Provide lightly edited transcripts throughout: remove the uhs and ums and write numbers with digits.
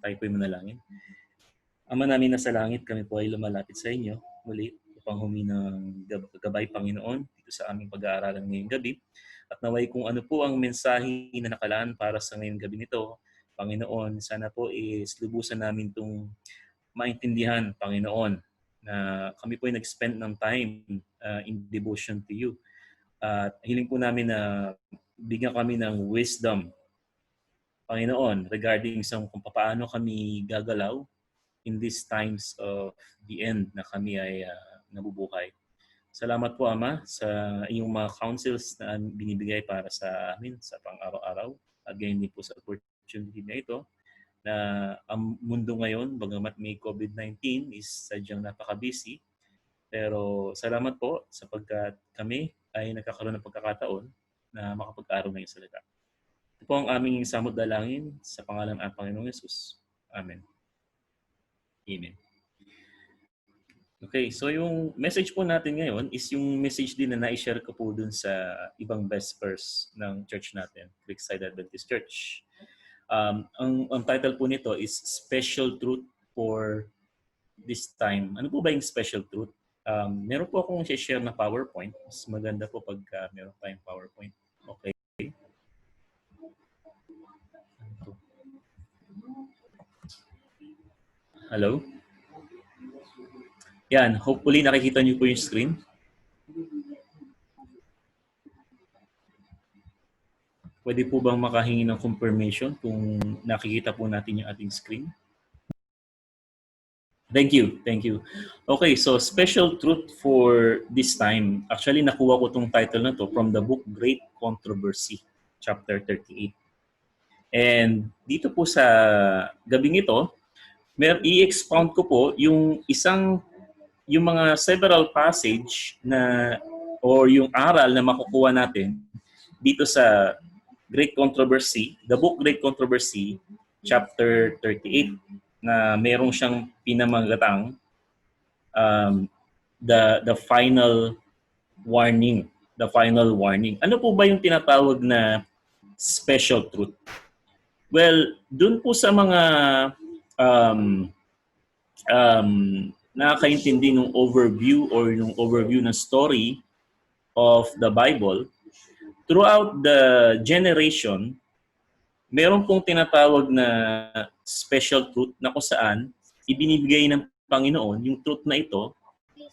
Tayo po'y manalangin. Ama namin nasa langit, kami po ay lumalapit sa inyo muli upang humingi ng gabay, Panginoon, dito sa aming pag-aaralan ngayong gabi. At naway kung ano po ang mensahe na nakalaan para sa ngayong gabi nito, Panginoon, sana po is lubusan namin itong maintindihan, Panginoon, na kami po ay nag-spend ng time in devotion to you. At hiling po namin na bigyan kami ng wisdom, Panginoon, regarding sa kung paano kami gagalaw in these times of the end na kami ay nabubuhay. Salamat po, Ama, sa iyong mga counsels na binibigay para sa amin sa pang-araw-araw. At ganyan din po sa opportunity na ito na ang mundo ngayon, bagamat may COVID-19, is sadyang napaka-busy. Pero salamat po sapagkat kami ay nagkakaroon ng pagkakataon na makapag-aral ng iyong salita. Ito po ang aming samot dalangin sa pangalan ng Panginoong Yesus. Amen. Amen. Okay, so yung message po natin ngayon is yung message din na na-share ko po dun sa ibang vespers ng church natin, Creekside Adventist Church. Ang title po nito is Special Truth for this time. Ano po ba yung special truth? Meron po akong share na PowerPoint. Mas maganda po pag meron tayong PowerPoint. Okay. Hello? Yan, hopefully nakikita niyo po yung screen. Pwede po bang makahingi ng confirmation kung nakikita po natin yung ating screen? Thank you. Thank you. Okay, so special truth for this time. Actually, nakuha ko tong title na to from the book Great Controversy, chapter 38. And dito po sa gabing ito, i-expound ko po yung mga several passage na or yung aral na makukuha natin dito sa Great Controversy, the book Great Controversy, chapter 38, na merong siyang pinamagatang the final warning. The final warning. Ano po ba yung tinatawag na special truth? Well, dun po sa mga nakakaintindi ng overview or yung overview ng story of the Bible, throughout the generation, meron pong tinatawag na special truth na kung saan ibinibigay ng Panginoon yung truth na ito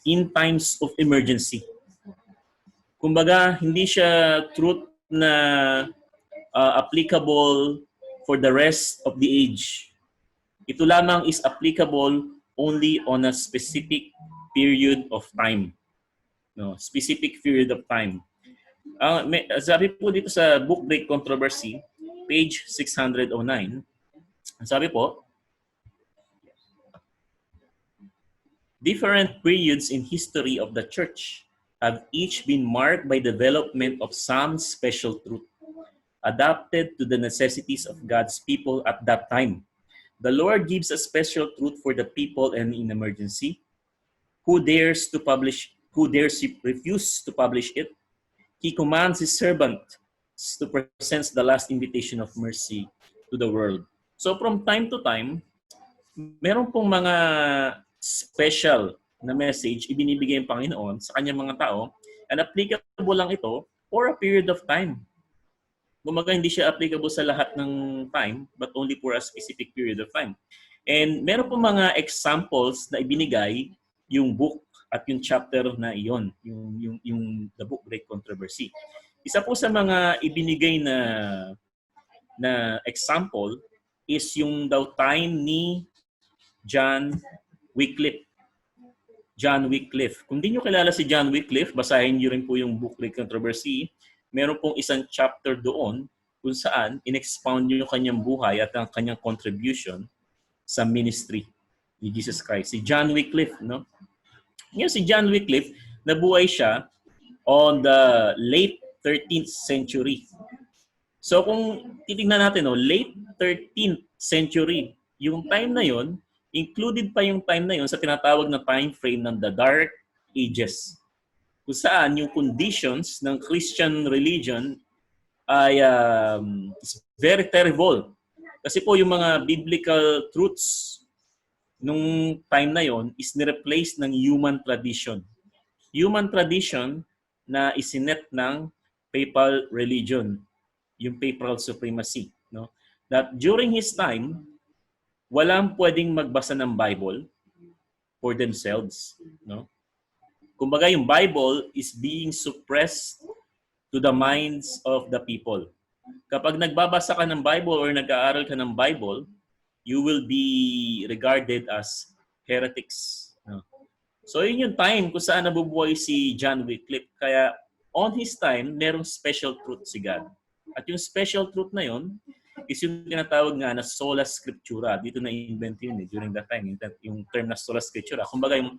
in times of emergency. Kumbaga, hindi siya truth na applicable for the rest of the age. Ito lamang is applicable only on a specific period of time. No, specific period of time. Sabi po dito sa book Great Controversy, page 609, sabi po, different periods in history of the church have each been marked by development of some special truth, adapted to the necessities of God's people at that time. The Lord gives a special truth for the people and in emergency. Who dares refuse to publish it? He commands his servant to present the last invitation of mercy to the world. So from time to time, meron pong mga special na message ibinibigay ng Panginoon sa kanyang mga tao, and applicable lang ito for a period of time. Kumaga, hindi siya applicable sa lahat ng time, but only for a specific period of time. And meron po mga examples na ibinigay yung book at yung chapter na iyon, yung the book Great Controversy. Isa po sa mga ibinigay na example is yung daw time ni John Wycliffe. John Wycliffe. Kung di nyo kilala si John Wycliffe, basahin nyo rin po yung book Great Controversy. Meron pong isang chapter doon kung saan in-expound nyo yung kanyang buhay at ang kanyang contribution sa ministry ni Jesus Christ. Si John Wycliffe, no? Ngayon si John Wycliffe, nabuhay siya on the late 13th century. So kung titingnan natin, no, late 13th century, yung time na yon, included pa yung time na yon sa tinatawag na time frame ng the Dark Ages, kung saan yung conditions ng Christian religion ay very terrible. Kasi po yung mga biblical truths nung time na yon is nireplace ng human tradition. Human tradition na isinet ng papal religion, yung papal supremacy. No? That during his time, walang pwedeng magbasa ng Bible for themselves. No? Kumbaga yung Bible is being suppressed to the minds of the people. Kapag nagbabasa ka ng Bible or nag-aaral ka ng Bible, you will be regarded as heretics. No? So yun yung time kung saan nabubuhay si John Wycliffe. Kaya on his time, merong special truth si God. At yung special truth na yun is yung tinatawag nga na sola scriptura. Dito na-invent yun during that time, yung term na sola scriptura. Kumbaga yung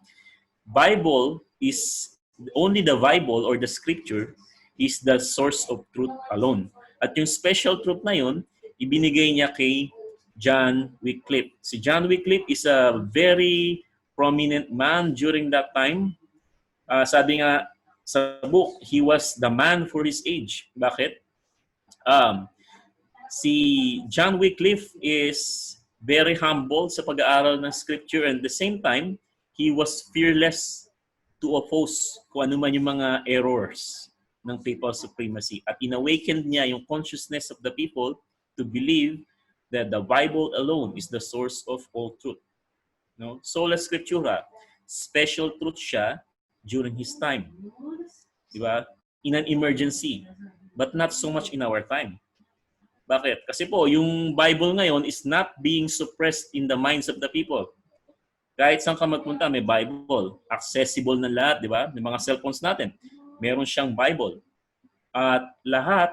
Bible is, only the Bible or the scripture is the source of truth alone. At yung special truth na yun, ibinigay niya kay John Wycliffe. Si John Wycliffe is a very prominent man during that time. Sabi nga sa book, he was the man for his age. Bakit? Si John Wycliffe is very humble sa pag-aaral ng scripture, and at the same time, he was fearless to oppose kung ano man yung mga errors ng papal supremacy. At inawakened niya yung consciousness of the people to believe that the Bible alone is the source of all truth. No? Sola Scriptura, special truth siya during his time. Diba? In an emergency, but not so much in our time. Bakit? Kasi po, yung Bible ngayon is not being suppressed in the minds of the people. Kahit saan ka magpunta, may Bible. Accessible na lahat, di ba? May mga cellphones natin. Meron siyang Bible. At lahat,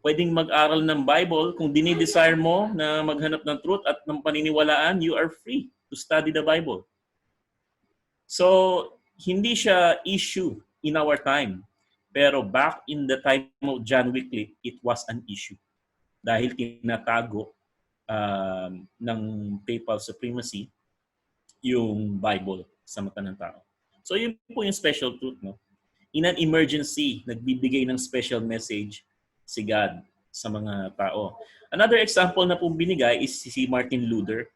pwedeng mag-aral ng Bible. Kung dinidesire mo na maghanap ng truth at ng paniniwalaan, you are free to study the Bible. So, hindi siya issue in our time. Pero back in the time of John Wycliffe, it was an issue. Dahil tinatago ng papal supremacy yung Bible sa mata ng tao. So yun po yung special truth, no? In an emergency, nagbibigay ng special message si God sa mga tao. Another example na po binigay is si Martin Luther.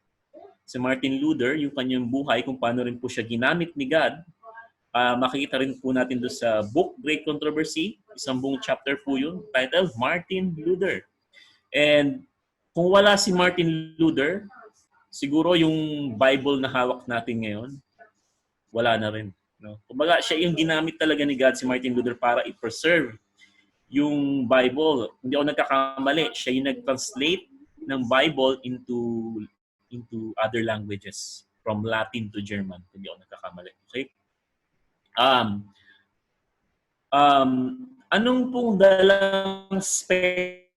Si Martin Luther, yung kanyang buhay, kung paano rin po siya ginamit ni God, makikita rin po natin doon sa book Great Controversy, isang buong chapter po yun, titled Martin Luther. And kung wala si Martin Luther, siguro yung Bible na hawak natin ngayon, wala na rin. No? Kumbaga, siya yung ginamit talaga ni God, si Martin Luther, para i-preserve yung Bible. Hindi ako nagkakamali. Siya yung nag-translate ng Bible into other languages, from Latin to German. Hindi ako nagkakamali. Okay? Anong pong dalang special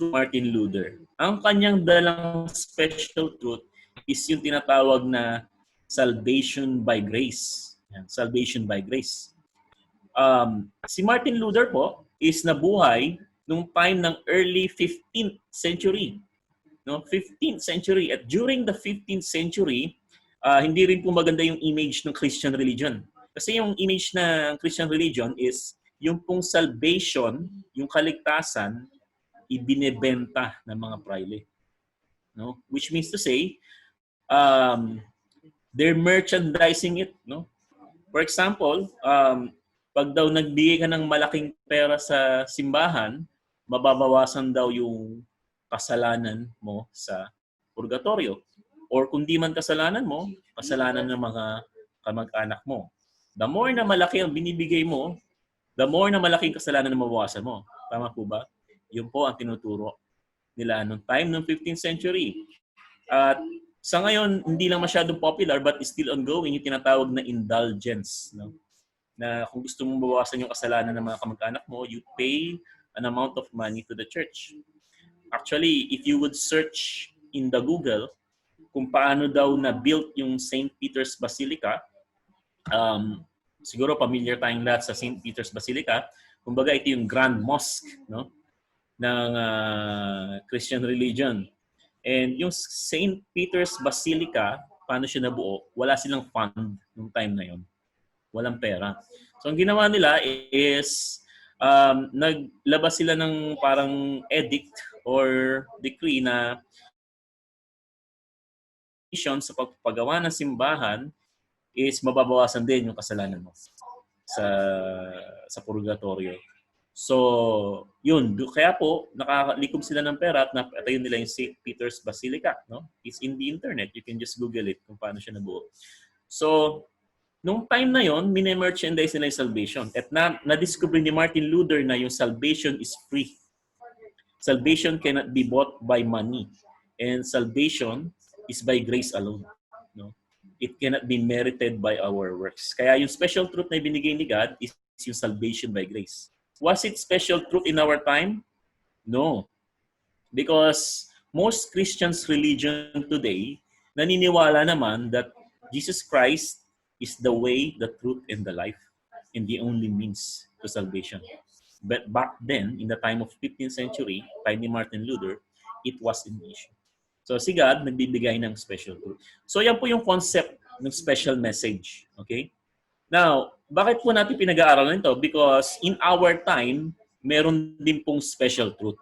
truth Martin Luther? Ang kanyang dalang special truth is yung tinatawag na salvation by grace. Yan, salvation by grace. Si Martin Luther po is nabuhay nung time ng early 15th century. No? 15th century. At during the 15th century, hindi rin po maganda yung image ng Christian religion. Kasi yung image ng Christian religion is yung pong salvation, yung kaligtasan, ibinebenta ng mga praile. No? Which means to say, they're merchandising it. No? For example, pag daw nagbigay ka ng malaking pera sa simbahan, mababawasan daw yung kasalanan mo sa purgatorio. Or kung di man kasalanan mo, kasalanan ng mga kamag-anak mo. The more na malaki ang binibigay mo, the more na malaking kasalanan na mabawasan mo. Tama po ba? Yun po ang tinuturo nila noong time ng 15th century. At sa ngayon, hindi lang masyadong popular but still ongoing yung tinatawag na indulgence. No? Na kung gusto mong bawasan yung kasalanan ng mga kamag-anak mo, you pay an amount of money to the church. Actually, if you would search in the Google kung paano daw na-built yung St. Peter's Basilica, siguro familiar tayong lahat sa St. Peter's Basilica. Kumbaga, ito yung Grand Mosque, no? Ng Christian religion. And yung St. Peter's Basilica, paano siya nabuo? Wala silang fund nung time na yon. Walang pera. So ang ginawa nila is naglabas sila ng parang edict or decree na sa pagpagawa ng simbahan is mababawasan din yung kasalanan mo sa purgatorio. So, yun. Kaya po, nakalikom sila ng pera at napatayon nila yung St. Peter's Basilica. No? It's in the internet. You can just Google it kung paano siya nabuo. So, nung time na yon, mini-merchandise nila yung salvation. At na-discover ni Martin Luther na yung salvation is free. Salvation cannot be bought by money. And salvation is by grace alone. No? It cannot be merited by our works. Kaya yung special truth na binigay ni God is yung salvation by grace. Was it special truth in our time? No. Because most Christians' religion today naniniwala naman that Jesus Christ is the way, the truth, and the life, and the only means to salvation. But back then, in the time of 15th century, time ni Martin Luther, it was an issue. So si God nagbibigay ng special truth. So yan po yung concept ng special message. Okay? Now, bakit po natin pinag-aaralan ito? Because in our time, meron din pong special truth.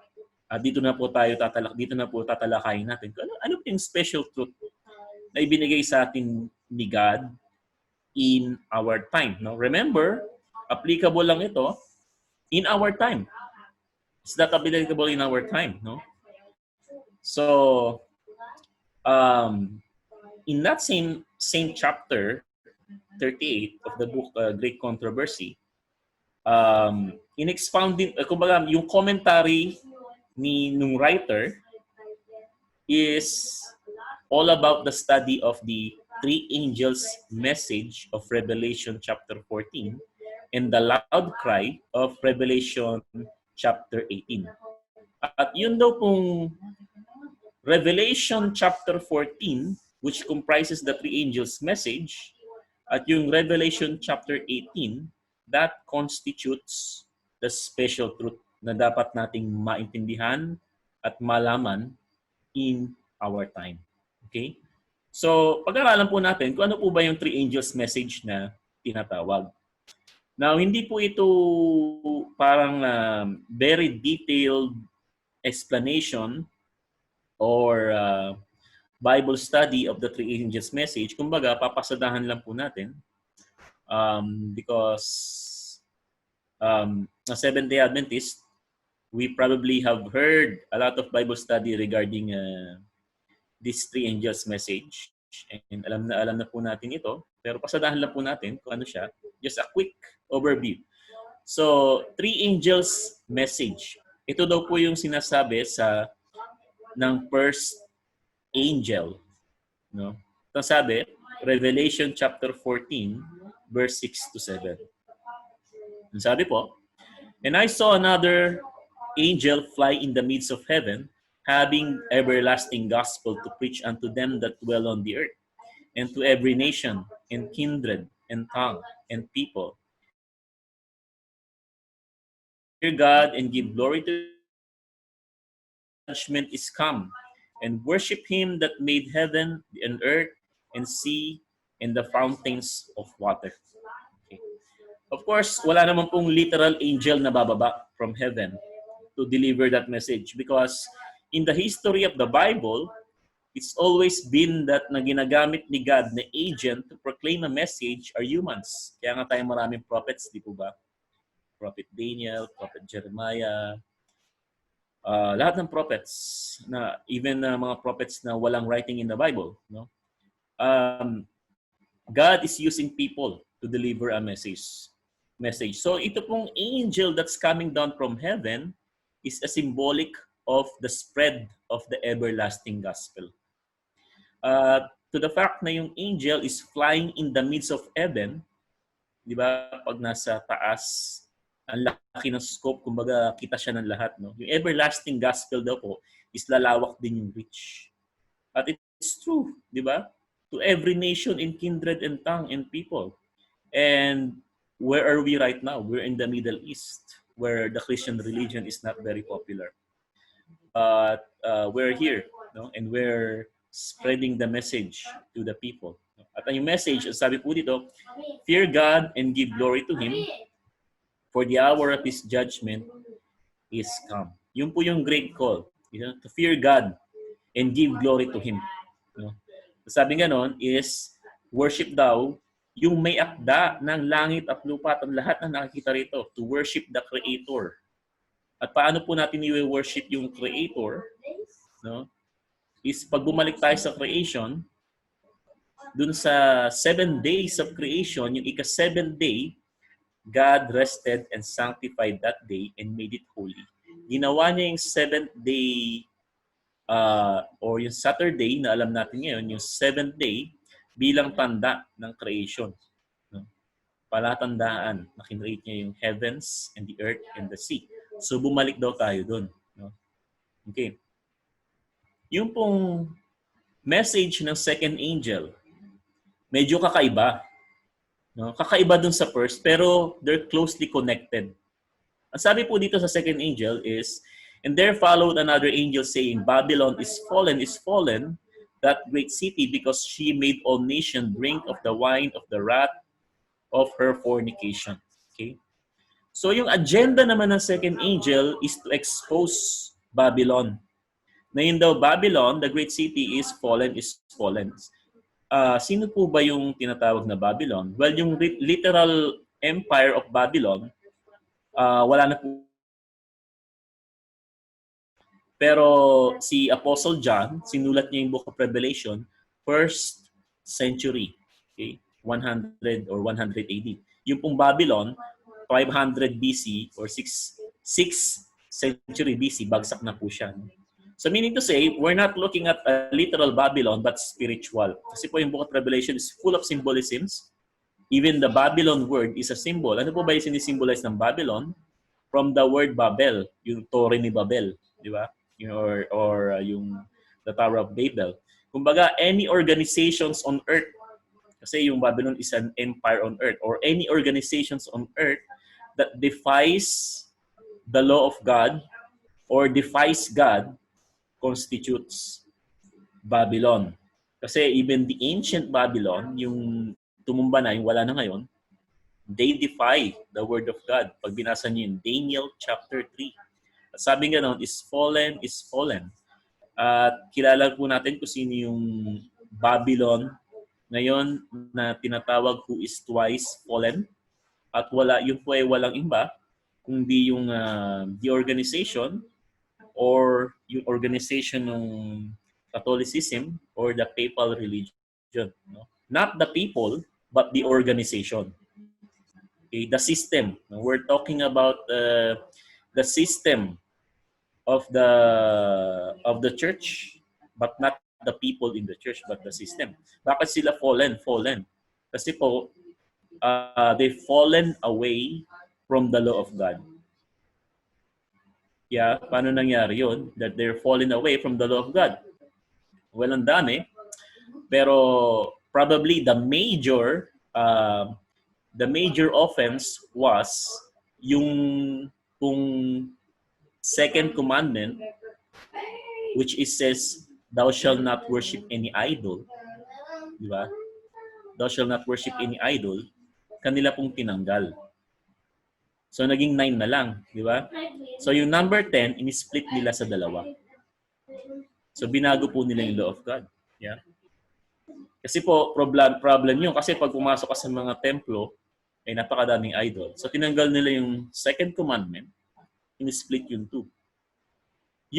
At dito na po tatalakayin natin. Ano po yung special truth na ibinigay sa atin ni God in our time? No? Remember, applicable lang ito in our time. It's not applicable in our time. No? So, in that same chapter 38 of the book Great Controversy, in expounding, kumbaga, yung commentary nung writer is all about the study of the three angels' message of Revelation chapter 14 and the loud cry of Revelation chapter 18. At yun daw pong Revelation chapter 14, which comprises the three angels' message, at yung Revelation chapter 18, that constitutes the special truth na dapat nating maintindihan at malaman in our time. Okay? So, pag-aralan po natin kung ano po ba yung three angels message na tinatawag. Now, hindi po ito parang very detailed explanation or Bible study of the three angels message. Kumbaga, papasadahan lang po natin because a Seventh-day Adventist, we probably have heard a lot of Bible study regarding this three angels message. And alam na po natin ito. Pero pasadahan lang po natin kung ano siya. Just a quick overview. So, three angels message. Ito daw po yung sinasabi ng first angel. No? Ito sabi, Revelation chapter 14, verse 6 to 7. Ang sabi po, "And I saw another angel fly in the midst of heaven, having everlasting gospel to preach unto them that dwell on the earth, and to every nation, and kindred, and tongue, and people. Fear God and give glory to judgment is come, and worship him that made heaven and earth and sea and the fountains of water." Okay. Of course, wala naman pong literal angel na bababa from heaven to deliver that message because in the history of the Bible, it's always been that na ginagamit ni God na agent to proclaim a message are humans. Kaya nga tayo maraming prophets, di po ba? Prophet Daniel, Prophet Jeremiah, lahat ng prophets, na even mga prophets na walang writing in the Bible, no? God is using people to deliver a message. So ito pong angel that's coming down from heaven is a symbolic of the spread of the everlasting gospel. To the fact na yung angel is flying in the midst of heaven, di ba? Pag nasa taas, ang laki ng scope, kumbaga kita siya ng lahat. No? Yung everlasting gospel daw po is lalawak din yung reach. At it's true, di ba? To every nation in kindred and tongue and people. And where are we right now? We're in the Middle East, where the Christian religion is not very popular. But we're here, no? And we're spreading the message to the people. At yung message, sabi po dito, fear God and give glory to Him, For the hour of His judgment is come. Yun po yung great call. To fear God and give glory to Him. Sabi nga nun is, worship daw yung may akda ng langit at lupa at ang lahat ng nakikita rito. To worship the Creator. At paano po natin i-worship yung Creator? Is pag bumalik tayo sa creation, dun sa 7 days of creation, yung ika-7th day, God rested and sanctified that day and made it holy. Ginawa niya yung 7th day or yung Saturday na alam natin ngayon, yung 7th day bilang tanda ng creation. Palatandaan na kinreate niya yung heavens and the earth and the sea. So bumalik daw tayo dun. Okay. Yung pong message ng second angel, medyo kakaiba. Kakaiba dun sa first, pero they're closely connected. Ang sabi po dito sa second angel is, and there followed another angel saying, Babylon is fallen, that great city, because she made all nations drink of the wine of the wrath of her fornication. Okay? So yung agenda naman ng second angel is to expose Babylon. Na yun daw, Babylon, the great city, is fallen. Sino po ba yung tinatawag na Babylon? Well, yung literal empire of Babylon, wala na po. Pero si Apostle John, sinulat niya yung Book of Revelation, 1st century, okay? 100 or 100 AD. Yung pong Babylon, 500 BC or 6th century BC, bagsak na po siya. So meaning to say, we're not looking at a literal Babylon but spiritual. Kasi po yung Book of Revelation is full of symbolisms. Even the Babylon word is a symbol. Ano po ba yung sinisimbolize ng Babylon? From the word Babel, yung Torre ni Babel, di ba? Or yung the Tower of Babel. Kumbaga, any organizations on earth, kasi yung Babylon is an empire on earth, or any organizations on earth that defies the law of God or defies God constitutes Babylon. Kasi even the ancient Babylon, yung tumumba na, yung wala na ngayon, they defy the word of God. Pag binasa niyo yung Daniel chapter 3. At sabi nga noon, is fallen. At kilala po natin kung sino yung Babylon ngayon na tinatawag who is twice fallen. At yun po ay walang iba, kundi yung the organization or yung organization ng Catholicism or the papal religion. Not the people, but the organization. Okay, the system. We're talking about the system of the church, but not the people in the church, but the system. Bakit sila fallen? Kasi po, they've fallen away from the law of God. Yeah, paano nangyari yun? That they're falling away from the law of God. Well, ang dami. Pero probably the major offense was yung second commandment, which is says, thou shalt not worship any idol. Di ba? Thou shalt not worship any idol. Kanila pong tinanggal. So, naging 9 na lang. Di ba? So, yung number 10, in-split nila sa dalawa. So, binago po nila yung law of God. Yeah? Kasi po, problem yun. Kasi pag pumasok ka sa mga templo, ay napakadaming idol. So, tinanggal nila yung second commandment, in-split yung 2.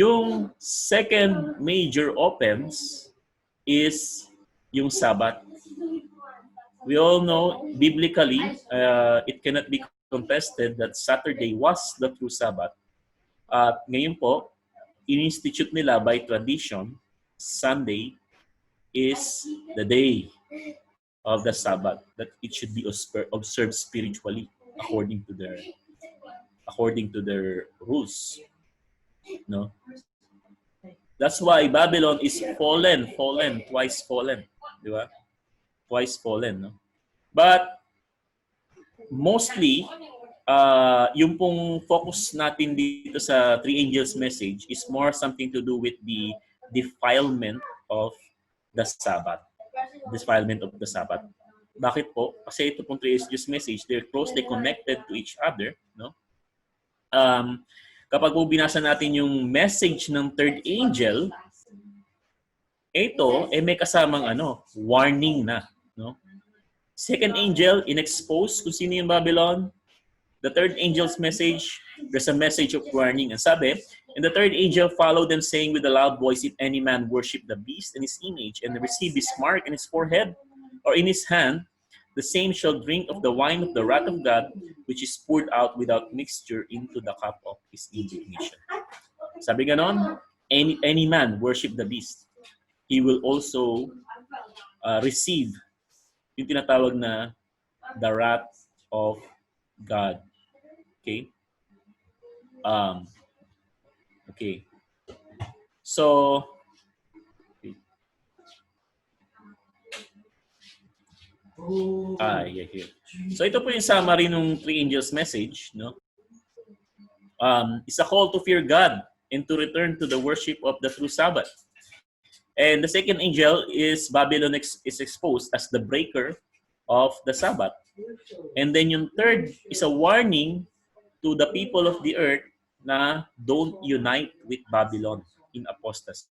Yung second major offense is yung Sabbath. We all know, biblically, it cannot be contested that Saturday was the true Sabbath. At ngayon po, in-institute nila by tradition, Sunday is the day of the Sabbath, that it should be observed spiritually according to their rules. No? That's why Babylon is fallen, twice fallen. Di ba? Twice fallen. No? But mostly, yung pong focus natin dito sa Three Angels message is more something to do with the defilement of the Sabbath. Defilement of the Sabbath. Bakit po? Kasi ito pong three angels message, they're closely connected to each other, no? Kapag po binasa natin yung message ng third angel, ito may kasamang warning na, no? Second angel, in-expose kung sino yung Babylon. The third angel's message, there's a message of warning. And sabi, and the third angel followed them, saying with a loud voice, if any man worship the beast and his image, and receive his mark in his forehead or in his hand, the same shall drink of the wine of the wrath of God, which is poured out without mixture into the cup of his indignation. Sabi ganon, any man worship the beast, he will also receive yung tinatawag na the wrath of God. Okay? Okay. So, here. So ito po yung summary ng three angels message, no? It's a call to fear God and to return to the worship of the true Sabbath. And the second angel is Babylon is exposed as the breaker of the Sabbath. And then yung third is a warning to the people of the earth na don't unite with Babylon in apostasy.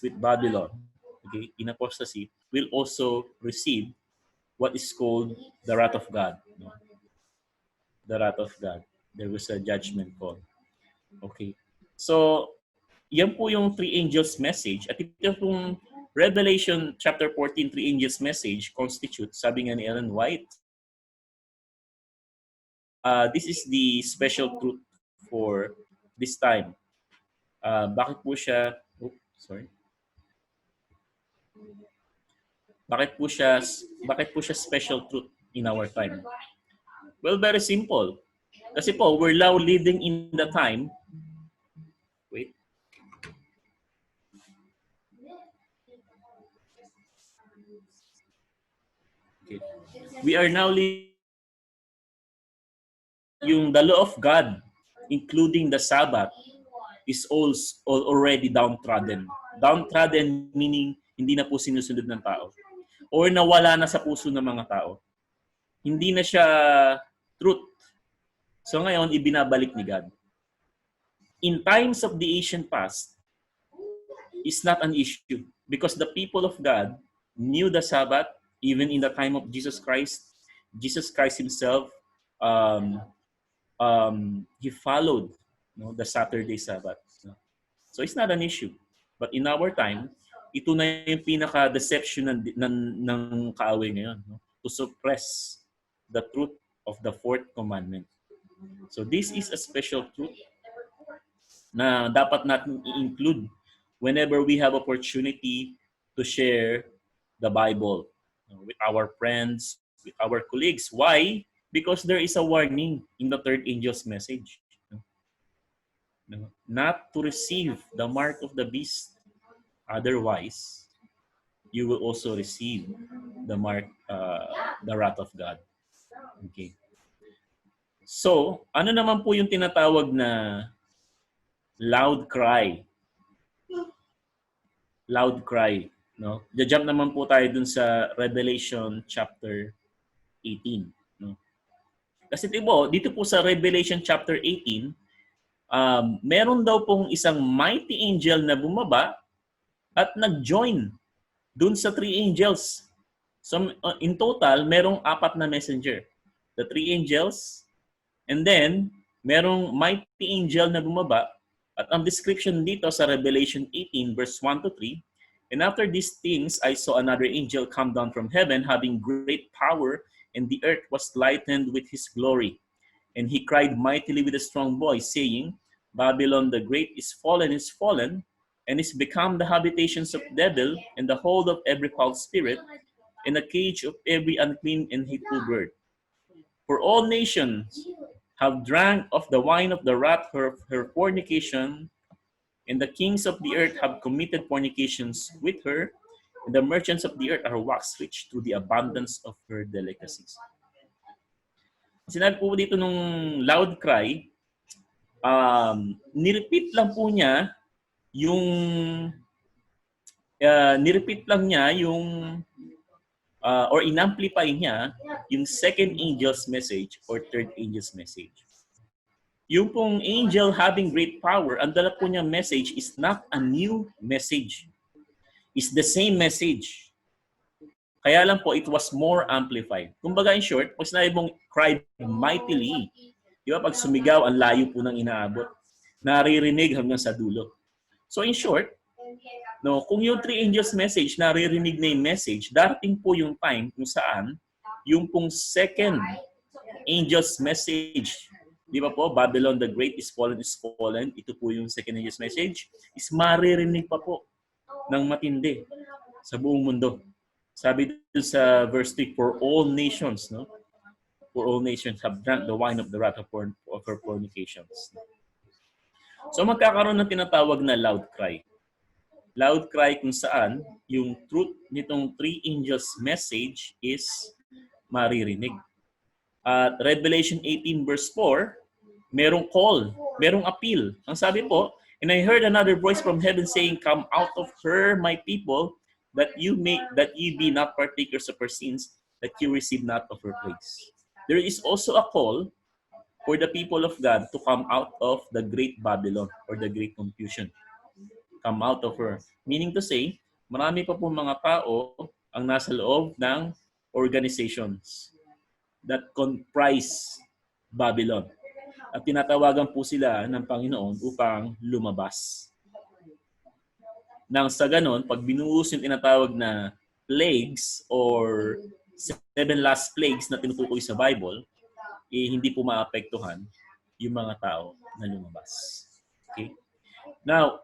With Babylon, okay, in apostasy, will also receive what is called the wrath of God. No? The wrath of God. There was a judgment call. Okay. So, yan po yung three angels message. At ito pong Revelation chapter 14, three angels message constitutes, sabi nga ni Ellen White, this is the special truth for this time. Bakit po siya Bakit po siya special truth in our time? Well, very simple. Kasi po, we're now living in the time. Wait. Okay. We are now living yung the law of God, including the Sabbath, is already downtrodden. Downtrodden meaning hindi na po sinusunod ng tao. Or nawala na sa puso ng mga tao. Hindi na siya truth. So ngayon, ibinabalik ni God. In times of the ancient past, is not an issue because the people of God knew the Sabbath even in the time of Jesus Christ. Jesus Christ himself, he followed the Saturday Sabbath. So it's not an issue. But in our time, ito na yung pinaka-deception ng kaaway ngayon, no? To suppress the truth of the fourth commandment. So this is a special truth na dapat natin i-include whenever we have opportunity to share the Bible with our friends, with our colleagues. Why? Because there is a warning in the third angel's message. Not to receive the mark of the beast. Otherwise, you will also receive the mark, the wrath of God. Okay. So, ano naman po yung tinatawag na loud cry? Loud cry, no? Jump naman po tayo dun sa Revelation chapter 18, no? Kasi dito po sa Revelation chapter 18, meron daw pong isang mighty angel na bumaba at nag-join dun sa three angels. So in total, merong 4 na messenger. The three angels, and then merong mighty angel na bumaba. At ang description dito sa Revelation 18 verse 1 to 3, and after these things, I saw another angel come down from heaven, having great power, and the earth was lightened with his glory. And he cried mightily with a strong voice, saying, Babylon the great is fallen, and is become the habitations of devil, and the hold of every foul spirit, and the cage of every unclean and hateful bird. For all nations have drank of the wine of the wrath of her fornication, and the kings of the earth have committed fornications with her, and the merchants of the earth are waxed rich through the abundance of her delicacies. Sinabi po dito nung loud cry, nirepeat lang po niya yung nirepeat lang niya yung or inamplify niya yung second angel's message or third angel's message. Yung pong angel having great power, ang dala po niyang message is not a new message. It's the same message. Kaya lang po, it was more amplified. Kumbaga in short, pag sinabi mong cried mightily, di ba, pag sumigaw, ang layo po ng inaabot, naririnig hanggang sa dulo. So in short, no, kung yung three angels message, naririnig na yung message, darating po yung time kung saan yung pong second angel's message, di ba po, Babylon the Great is fallen, ito po yung second angel's message, is maririnig pa po ng matindi sa buong mundo. Sabi dito sa verse 3, for all nations, no? For all nations have drunk the wine of the wrath of her fornications. So magkakaroon ng tinatawag na loud cry. Loud cry kung saan yung truth nitong three angels message is maririnig. At Revelation 18 verse 4, merong call, merong appeal. Ang sabi po, and I heard another voice from heaven saying, come out of her, my people, that ye be not partakers of her sins, that you receive not of her plagues. There is also a call for the people of God to come out of the great Babylon or the great confusion. Come out of her. Meaning to say, marami pa po mga tao ang nasa loob ng organizations that comprise Babylon. At tinatawagan po sila ng Panginoon upang lumabas. Nang sa ganon, pag binuhos yung tinatawag na plagues or 7 last plagues na tinutukoy sa Bible, hindi po maapektuhan yung mga tao na lumabas. Okay? Now,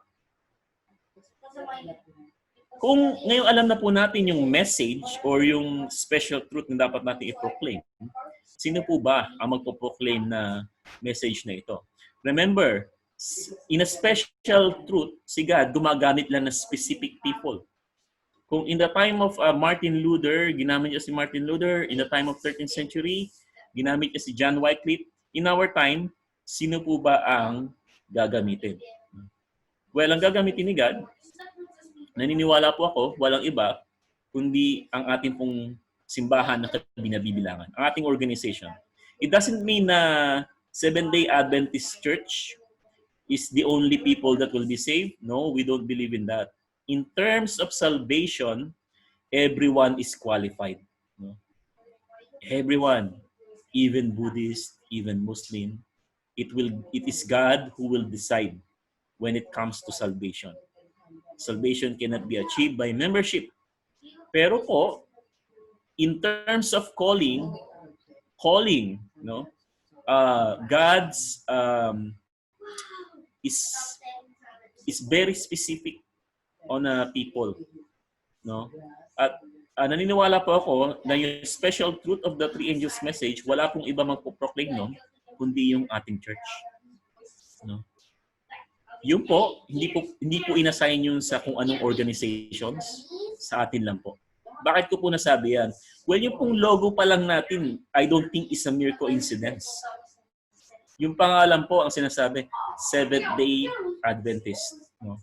kung ngayon alam na po natin yung message or yung special truth na dapat natin i-proclaim, sino po ba ang magpo-proclaim na message na ito? Remember, in a special truth, si God gumagamit lang ng specific people. Kung in the time of Martin Luther, ginamit niya si Martin Luther. In the time of 13th century, ginamit niya si John Wycliffe. In our time, sino po ba ang gagamitin? Well, ang gagamitin ni God, naniniwala po ako, walang iba, kundi ang ating pong simbahan na binabibilangan, ang ating organization. It doesn't mean na Seventh-day Adventist Church is the only people that will be saved. No, we don't believe in that. In terms of salvation, everyone is qualified. No? Everyone, even Buddhist, even Muslim, it is God who will decide when it comes to salvation. Salvation cannot be achieved by membership. Pero po, in terms of calling, no, God's is very specific on people, no? At naniniwala po ako na yung special truth of the three angels message, wala pong iba magpo-proclaim nun, kundi yung ating church, no? Yun po, hindi po inassign yun sa kung anong organizations, sa atin lang po. Bakit ko po nasabi yan? Well, yung pong logo pa lang natin, I don't think is a mere coincidence. Yung pangalan po ang sinasabi, Seventh-day Adventist. No?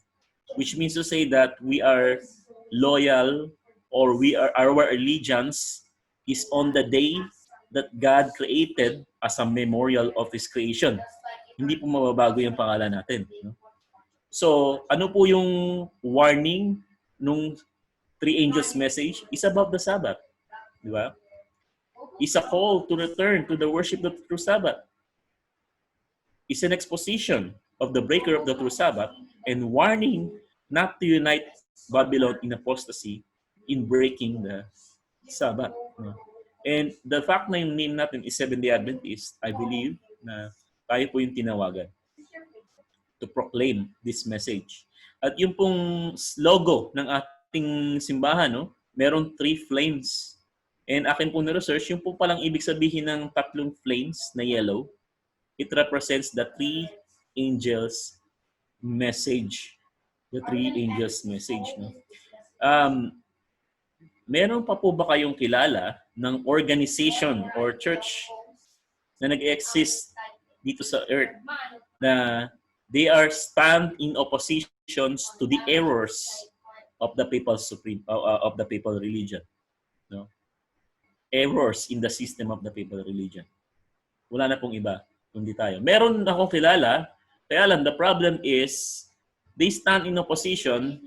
Which means to say that we are loyal or our allegiance is on the day that God created as a memorial of His creation. Hindi po mababago yung pangalan natin. No? So, ano po yung warning nung three angels message? Is about the Sabbath. Di ba? It's a call to return to the worship of the true Sabbath. It's an exposition of the breaker of the true Sabbath and warning not to unite Babylon in apostasy in breaking the Sabbath. And the fact na yung name natin is Seventh-day Adventist, I believe na tayo po yung tinawagan to proclaim this message. At yung pong logo ng ating simbahan, no, meron 3 flames. And akin po na-research, yung po palang ibig sabihin ng 3 flames na yellow, it represents the 3 angels message. The 3 angels message. No? Meron pa po ba kayong kilala ng organization or church na nag-exist dito sa earth na they are stand in oppositions to the errors of the papal religion. No? Errors in the system of the papal religion. Wala na pong iba, kundi tayo. Meron akong kilala, kaya lang the problem is they stand in opposition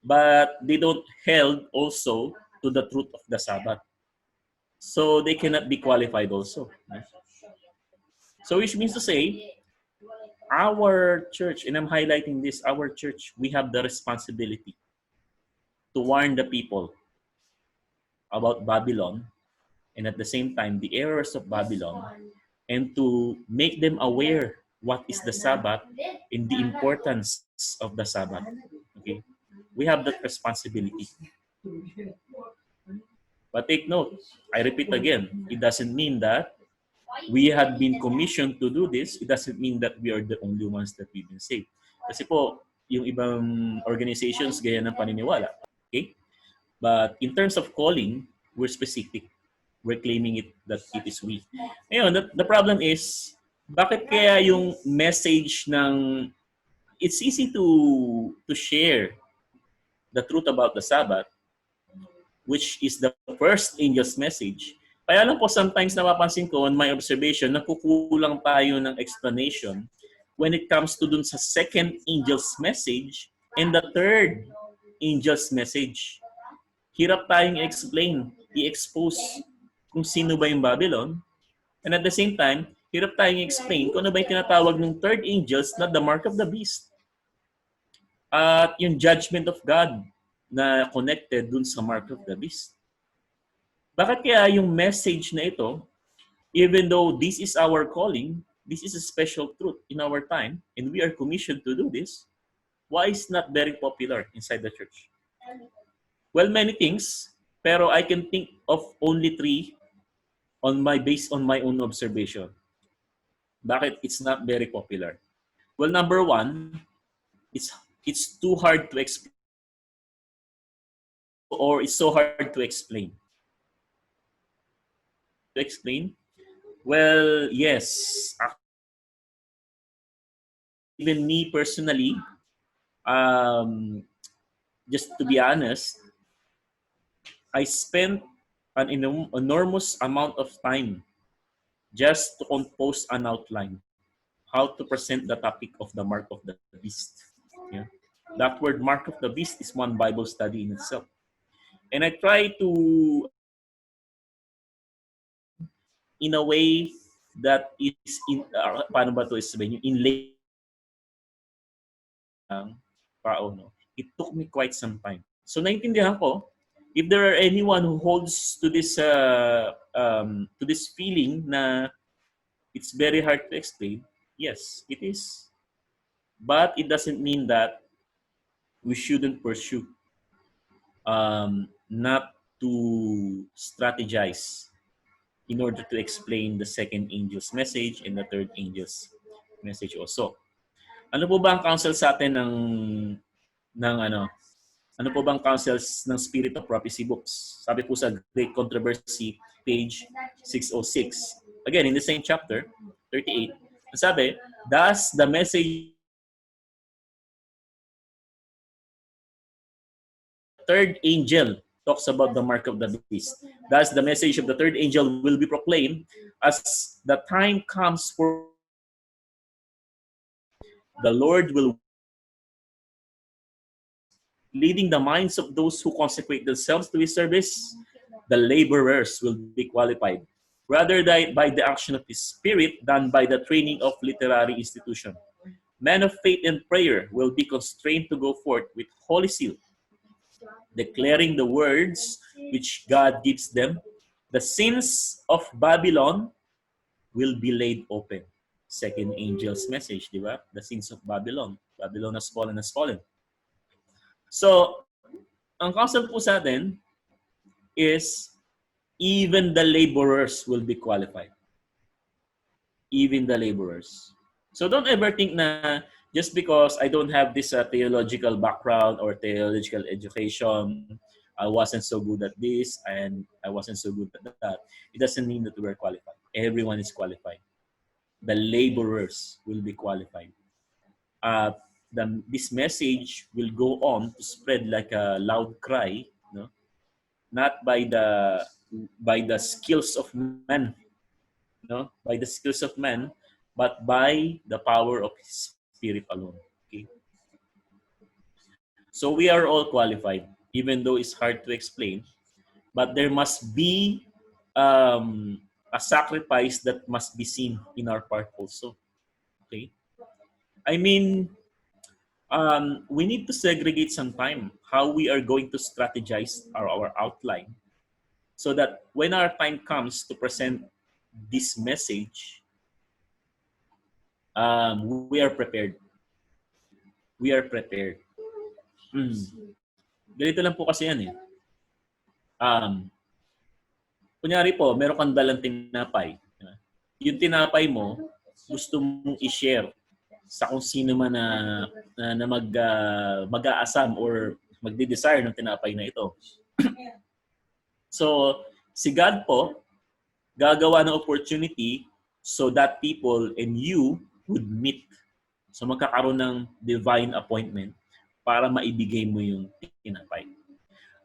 but they don't held also to the truth of the Sabbath. So they cannot be qualified also. So which means to say, our church, and I'm highlighting this, our church, we have the responsibility to warn the people about Babylon and at the same time the errors of Babylon and to make them aware what is the Sabbath and the importance of the Sabbath. Okay? We have that responsibility. But take note, I repeat again, it doesn't mean that we have been commissioned to do this. It doesn't mean that we are the only ones that we've been saved. Kasi po, yung ibang organizations gaya ng paniniwala. Okay? But in terms of calling, we're specific. We're claiming it that it is we. Ngayon, the problem is, bakit kaya yung message ng it's easy to share the truth about the Sabbath, which is the first angel's message. Kaya lang po sometimes napapansin ko on my observation, nakukulang tayo ng explanation when it comes to dun sa second angel's message and the third angel's message. Hirap tayong i-explain, i-expose kung sino ba yung Babylon. And at the same time, hirap tayong i-explain kung ano ba yung tinatawag ng third angels na the mark of the beast. At yung judgment of God na connected dun sa mark of the beast. Bakit kaya yung message na ito, even though this is our calling, this is a special truth in our time, and we are commissioned to do this, why is not very popular inside the church? Well, many things, pero I can think of only three based on my own observation. Bakit it's not very popular? Well, number one, it's too hard to explain or it's so hard to explain. To explain? Well, yes. Even me personally, just to be honest, I spent an enormous amount of time just to compose an outline, how to present the topic of the mark of the beast. Yeah. That word mark of the beast is one Bible study in itself. And I try to, in a way that is, paano ba ito sabihin, in lay no? It took me quite some time. So naintindihan ko, if there are anyone who holds to this feeling na it's very hard to explain, yes, it is. But it doesn't mean that we shouldn't pursue not to strategize in order to explain the second angel's message and the third angel's message also. Ano po ba ang counsel sa atin ano po bang counsels ng Spirit of Prophecy books? Sabi po sa Great Controversy, page 606. Again, in the same chapter, 38, sabi, thus the message third angel talks about the mark of the beast. Thus the message of the third angel will be proclaimed as the time comes for the Lord will leading the minds of those who consecrate themselves to his service. The laborers will be qualified, rather by the action of his Spirit than by the training of literary institution. Men of faith and prayer will be constrained to go forth with holy seal, declaring the words which God gives them. The sins of Babylon will be laid open. Second angel's message, di ba? The sins of Babylon. Babylon has fallen, has fallen. So, ang counsel po sa atin is even the laborers will be qualified. Even the laborers. So don't ever think na just because I don't have this theological background or theological education, I wasn't so good at this and I wasn't so good at that. It doesn't mean that we're qualified. Everyone is qualified. The laborers will be qualified. this message will go on to spread like a loud cry, no? Not by the skills of man, no? By the skills of man, but by the power of His Spirit alone. Okay? So we are all qualified, even though it's hard to explain. But there must be a sacrifice that must be seen in our part also. Okay? I mean, we need to segregate some time how we are going to strategize our outline so that when our time comes to present this message, we are prepared. We are prepared. Mm. Ganito lang po kasi yan eh. Kunyari po, meron kang dalang tinapay. Yung tinapay mo, gusto mong i-share sa kung sino man na mag-aasam or magde-desire ng tinapay na ito. So, si God po, gagawa ng opportunity so that people and you would meet. So, magkakaroon ng divine appointment para maibigay mo yung tinapay.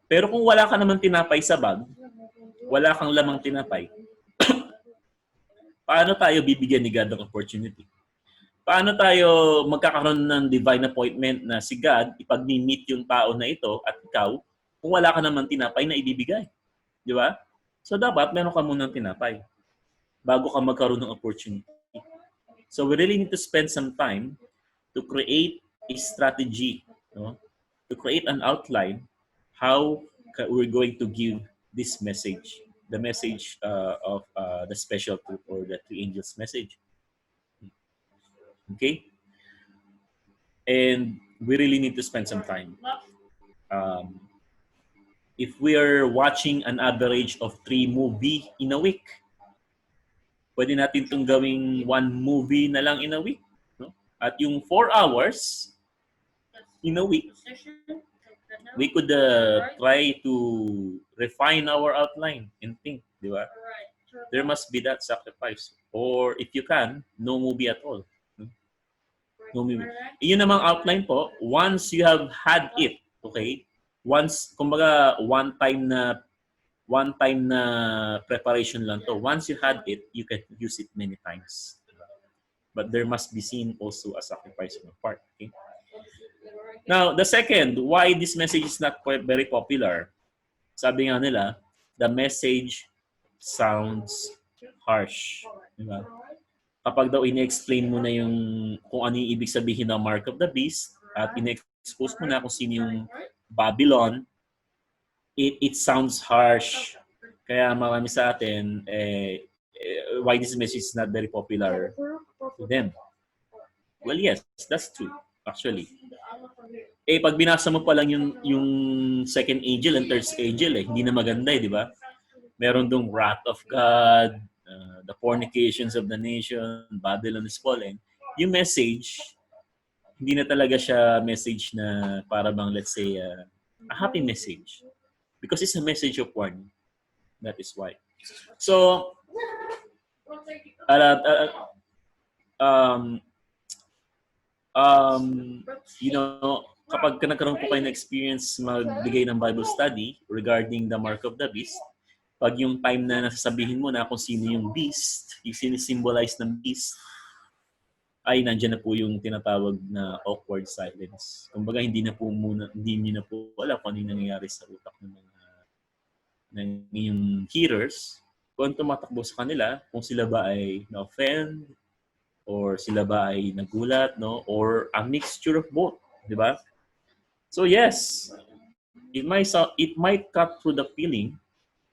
Pero kung wala ka naman tinapay sa bag, wala kang lamang tinapay, paano tayo bibigyan ni God ng opportunity? Paano tayo magkakaroon ng divine appointment na si God ipag-meet yung tao na ito at ikaw kung wala ka naman tinapay na ibibigay? Di ba? So dapat meron ka munang tinapay bago ka magkaroon ng opportunity. So we really need to spend some time to create a strategy, no? To create an outline how we're going to give this message, the message of the special truth or the three angels message. Okay? And we really need to spend some time. If we are watching an average of 3 movies in a week, pwede natin itong gawing 1 movie na lang in a week. No? At yung 4 hours in a week, we could try to refine our outline and think, di ba? There must be that sacrifice. Or if you can, no movie at all. No movie. Yun namang outline po, once you have had it, okay? Once, kumbaga, one time na preparation lang to. Once you had it, you can use it many times. But there must be seen also a sacrifice on your part. Okay? Now, the second, why this message is not very popular, sabi nga nila, the message sounds harsh. Diba? Kapag daw ini-explain mo na yung kung ano yung ibig sabihin ng mark of the beast at in-expose mo na kung sino yung Babylon, it sounds harsh. Kaya marami sa atin, why this message is not very popular to them. Well, yes, that's true, actually. Pag binasa mo pa lang yung second angel and third angel, hindi na maganda, di ba? Meron dong wrath of God, the fornications of the nation, Babylon is fallen. Yung message, hindi na talaga siya message na para bang, let's say, a happy message. Because it's a message of warning. That is why. So, you know, kapag nagkaroon po kayo ng experience magbigay ng Bible study regarding the mark of the beast, pag yung time na nasasabihin mo na kung sino yung beast, yung sinisimbolize ng beast, ay nandiyan na po yung tinatawag na awkward silence. Kumbaga hindi niyo na po alam kung ano yung nangyayari sa utak ng yung hearers, kung tumatakbo sa kanila, kung sila ba ay na-offend, or sila ba ay nagulat, no? Or a mixture of both, di ba? So yes, it might cut through the feeling,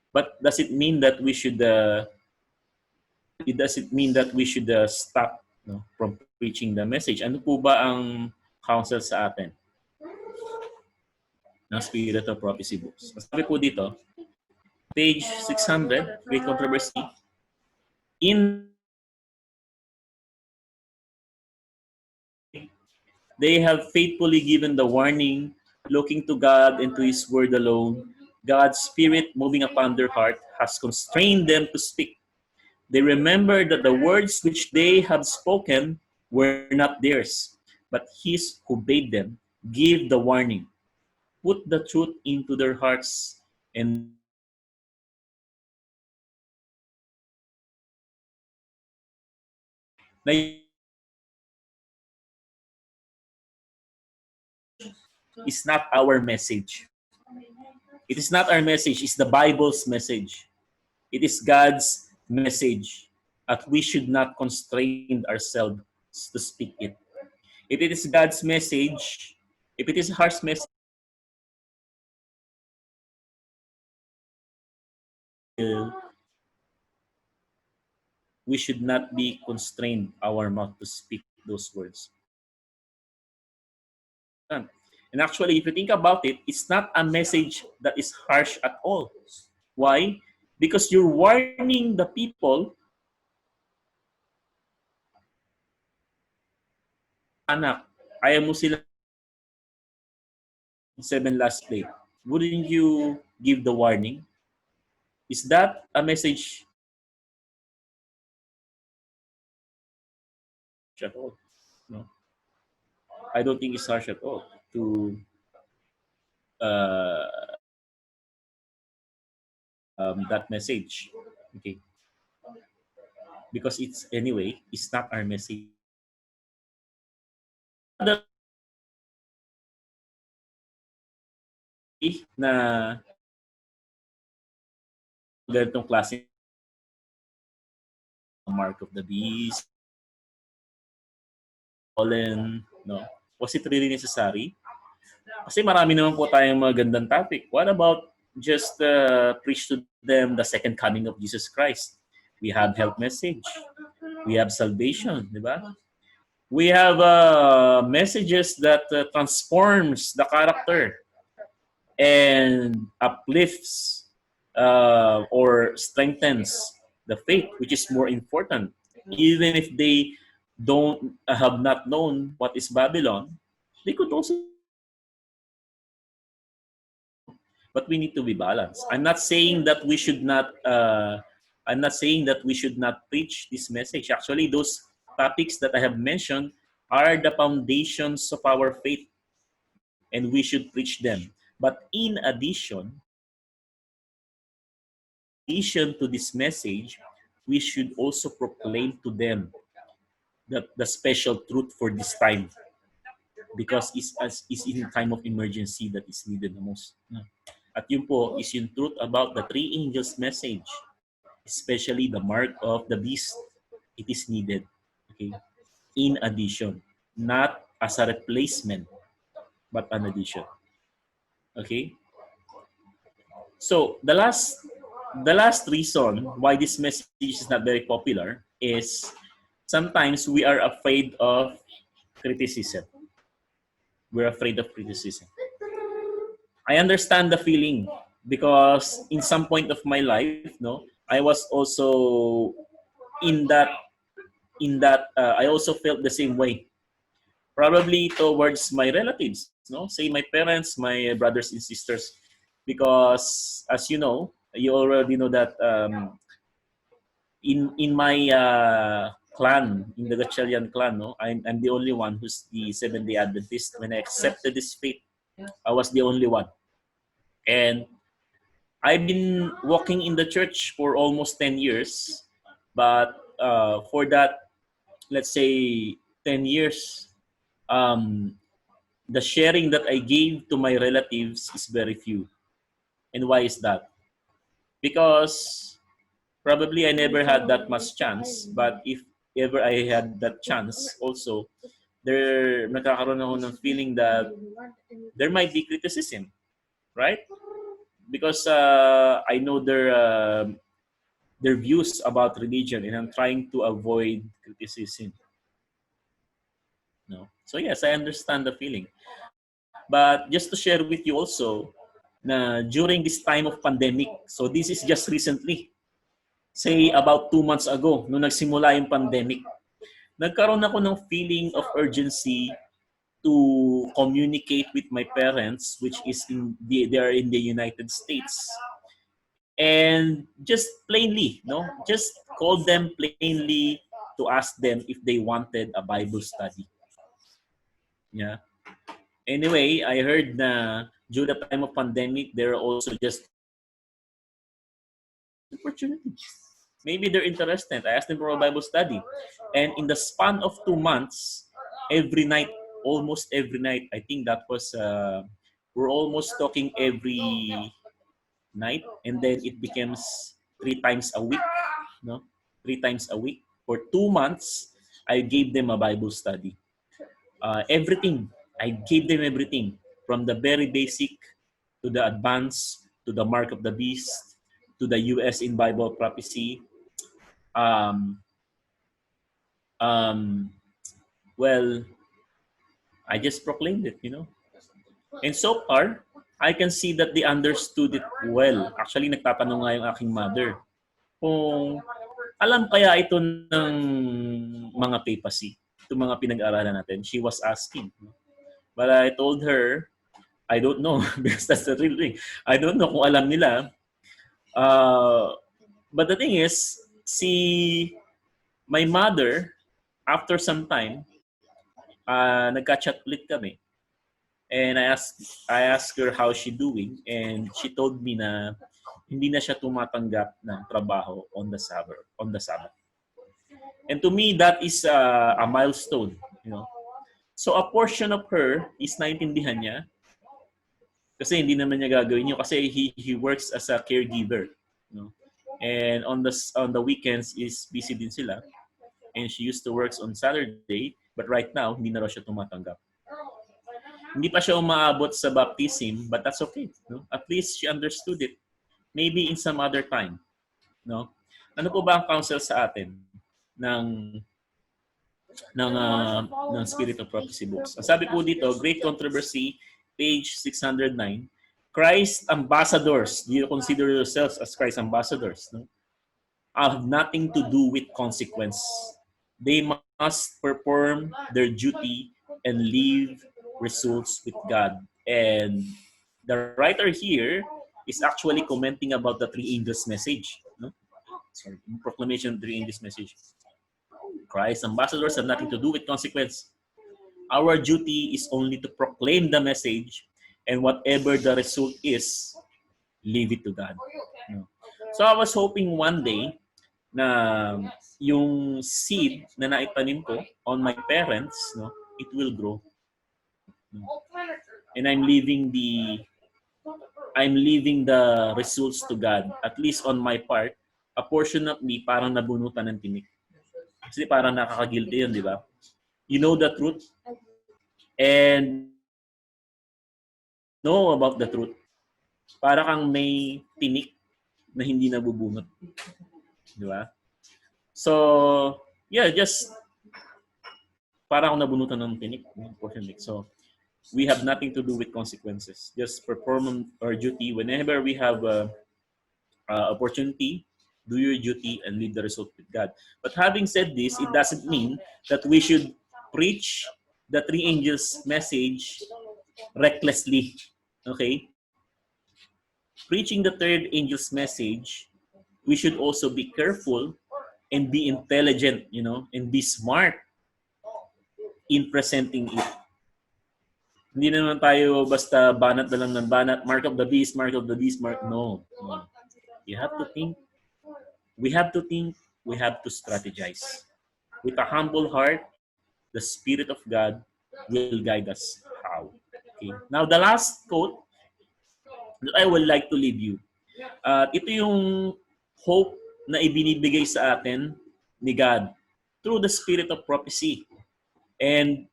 but does it mean that we should stop, no, from preaching the message? Ano po ba ang counsel sa atin ng Spirit of Prophecy books? Sabi po dito, page 600, Great Controversy, they have faithfully given the warning, looking to God and to His word alone. God's Spirit moving upon their heart has constrained them to speak. They remember that the words which they have spoken were not theirs, but his who bade them give the warning, put the truth into their hearts, and na is not our message. It is not our message, it's the Bible's message. It is God's message, that we should not constrain ourselves to speak it. If it is God's message, if it is harsh message, uh, we should not be constrained our mouth to speak those words. And actually, if you think about it, it's not a message that is harsh at all. Why? Because you're warning the people, anak, ayaw mo sila seven last plate. Wouldn't you give the warning? Is that a message at all? No, I don't think it's harsh at all to uh, that message. Okay, because it's anyway, it's not our message. The na ganitong klase mark of the beast, pollen, no? Was it really necessary? Kasi marami naman po tayong magandang topic. What about just preach to them the second coming of Jesus Christ? We have health message. We have salvation, di ba? We have messages that transforms the character and uplifts or strengthens the faith, which is more important. Even if they don't have not known what is Babylon, they could also. But we need to be balanced. I'm not saying that we should not. I'm not saying that we should not preach this message. Actually, those topics that I have mentioned are the foundations of our faith, and we should preach them. But in addition to this message, we should also proclaim to them that the special truth for this time, because is in time of emergency that is needed the most. At yun po is yung truth about the three angels message, especially the mark of the beast. It is needed. Okay? In addition, not as a replacement, but an addition. Okay? So the last reason why this message is not very popular is sometimes we are afraid of criticism. We're afraid of criticism. I understand the feeling because in some point of my life, no, I was also in that I also felt the same way. Probably towards my relatives, no, say my parents, my brothers and sisters, because as you already know that in my clan, in the Gatchalian clan, no, I'm the only one who's the Seventh Day Adventist. When I accepted this faith, I was the only one, and I've been walking in the church for almost 10 years, but for that, let's say 10 years, um, the sharing that I gave to my relatives is very few. And why is that? Because probably I never had that much chance, but if ever I had that chance also, nagkakaroon ako ng feeling that there might be criticism, right? Because I know their views about religion, and I'm trying to avoid criticism. No, so yes, I understand the feeling. But just to share with you also, na during this time of pandemic, so this is just recently, say about 2 months ago, nung nagsimula yung pandemic, nagkaroon ako ng feeling of urgency to communicate with my parents, which is they are in the United States, and just plainly, no, just call them plainly to ask them if they wanted a Bible study. Yeah. Anyway, I heard na during the time of pandemic, there are also just opportunities. Maybe they're interested. I asked them for a Bible study. And in the span of 2 months, every night, almost every night, I think that was, we're almost talking every night. And then it becomes 3 times a week. No? 3 times a week. For 2 months, I gave them a Bible study. Everything. I gave them everything. From the very basic to the advanced, to the mark of the beast, to the US in Bible prophecy. Um, um, well, I just proclaimed it. And so far, I can see that they understood it well. Actually, nagtatanong nga yung aking mother kung alam kaya ito ng mga papacy, itong mga pinag-aralan natin. She was asking. But I told her, I don't know because that's the real thing. I don't know kung alam nila. But the thing is, my mother, after some time, nagka-chat ulit kami. And I asked her how she doing, and she told me na hindi na siya tumatanggap ng trabaho on the Sabbath. And to me, that is a milestone. So a portion of her is naintindihan niya kasi hindi naman niya gagawin yun kasi he works as a caregiver. And on the weekends is busy din sila. And she used to work on Saturday, but right now hindi na raw siya tumatanggap. Hindi pa siya umaabot sa baptism, but that's okay. No? At least she understood it. Maybe in some other time. No? Ano po ba ang counsel sa atin ng ng Spirit of Prophecy books? Ang sabi po dito, Great Controversy, page 609, Christ ambassadors. Do you consider yourselves as Christ ambassadors? No? Have nothing to do with consequence. They must perform their duty and leave results with God. And the writer here is actually commenting about the three angels' message. No? Sorry, proclamation of the three angels' message. Christ's ambassadors have nothing to do with consequence. Our duty is only to proclaim the message, and whatever the result is, leave it to God. No? So I was hoping one day na yung seed na naitanim ko on my parents, no, it will grow. And I'm leaving the results to God. At least on my part, a portion of me parang nabunutan ng tinik. Kasi parang nakaka-guilty yun, di ba? You know the truth and know about the truth. Para kang may tinik na hindi nabubunot. Di ba? So, yeah, just para akong nabunutan ng tinik. Unfortunately. So, we have nothing to do with consequences. Just perform our duty. Whenever we have opportunity, do your duty and leave the result with God. But having said this, it doesn't mean that we should preach the three angels' message recklessly. Okay? Preaching the third angel's message, we should also be careful and be intelligent, and be smart in presenting it. Hindi naman tayo basta banat na lang ng banat, mark of the beast, mark of the beast, mark. No. You have to think. We have to think. We have to strategize. With a humble heart, the Spirit of God will guide us how. Okay. Now, the last quote that I would like to leave you. Ito yung hope na ibinibigay sa atin ni God through the Spirit of Prophecy. And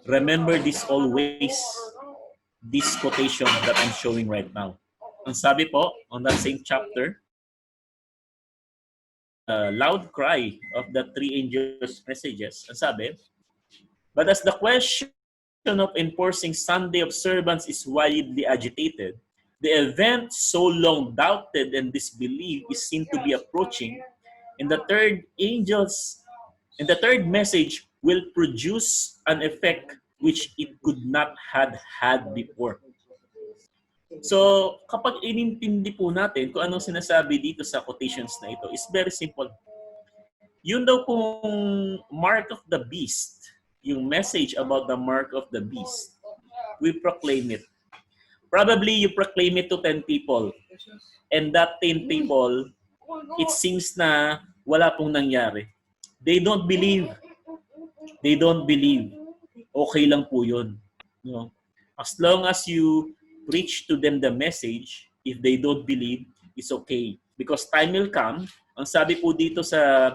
remember this always, this quotation that I'm showing right now. Ang sabi po, on that same chapter, loud cry of the three angels' messages. Ang sabi, but as the question of enforcing Sunday observance is widely agitated, the event so long doubted and disbelieved is seen to be approaching, and the third message will produce an effect which it could not have had before. So, kapag inintindi po natin kung anong sinasabi dito sa quotations na ito, it's very simple. Yun daw pong mark of the beast, yung message about the mark of the beast, we proclaim it. Probably you proclaim it to 10 people. And that 10 people, it seems na wala pong nangyari. They don't believe. They don't believe. Okay lang po yun. No? As long as you preach to them the message, if they don't believe, it's okay. Because time will come, ang sabi po dito sa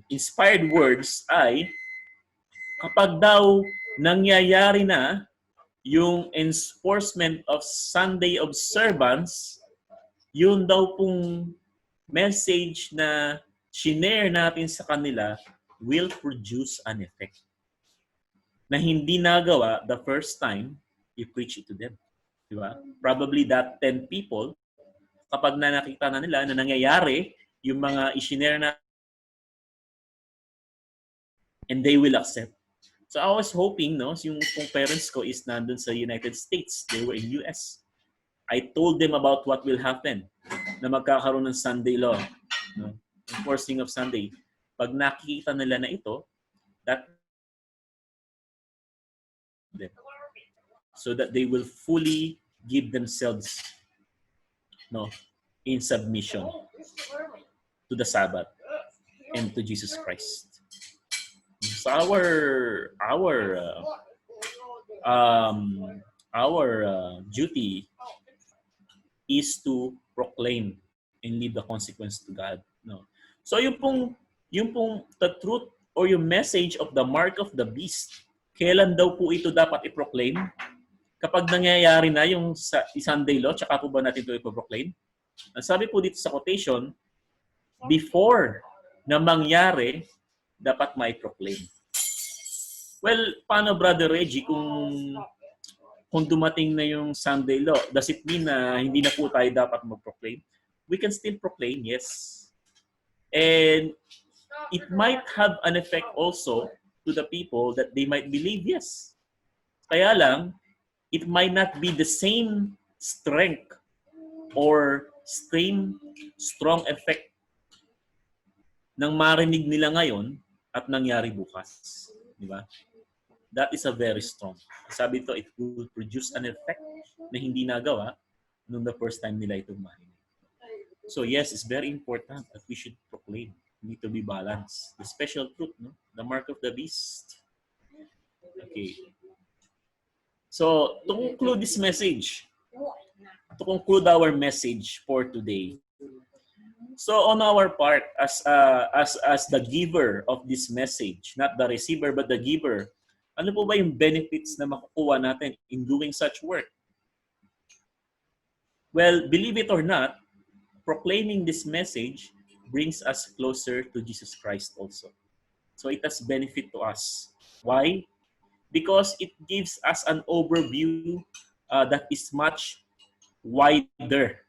inspired words ay, kapag daw nangyayari na yung enforcement of Sunday observance, yun daw pong message na shinare natin sa kanila will produce an effect na hindi nagawa the first time you preach it to them. Diba? Probably that 10 people, kapag nakita na nila na nangyayari yung mga ishinare na, and they will accept. So I was hoping, no, yung parents ko is nandun sa United States. They were in US. I told them about what will happen na magkakaroon ng Sunday law, no, enforcing of Sunday. Pag nakikita nila na ito, that so that they will fully give themselves, no, in submission to the Sabbath and to Jesus Christ. So our duty is to proclaim and leave the consequence to God. No. So yung pong the truth or yung message of the mark of the beast, kailan daw po ito dapat i-proclaim? Kapag nangyayari na yung Sunday law, tsaka po ba natin ito i-proclaim? Ang sabi po dito sa quotation, before na mangyari, dapat ma-proclaim. Well, paano, Brother Reggie, kung dumating na yung Sunday law, does it mean na hindi na po tayo dapat mag-proclaim? We can still proclaim, yes. And it might have an effect also to the people that they might believe, yes. Kaya lang, it might not be the same strength or same strong effect ng marinig nila ngayon at nangyari bukas. Di ba? That is a very strong. Sabi ito, it will produce an effect na hindi nagawa nung the first time nila itong marinig. So yes, it's very important that we should proclaim. We need to be balanced. The special truth, no? The mark of the beast. Okay. So, to conclude this message, to conclude our message for today, so on our part, as the giver of this message, not the receiver but the giver, ano po ba yung benefits na makukuha natin in doing such work? Well, believe it or not, proclaiming this message brings us closer to Jesus Christ also. So it has benefit to us. Why? Because it gives us an overview that is much wider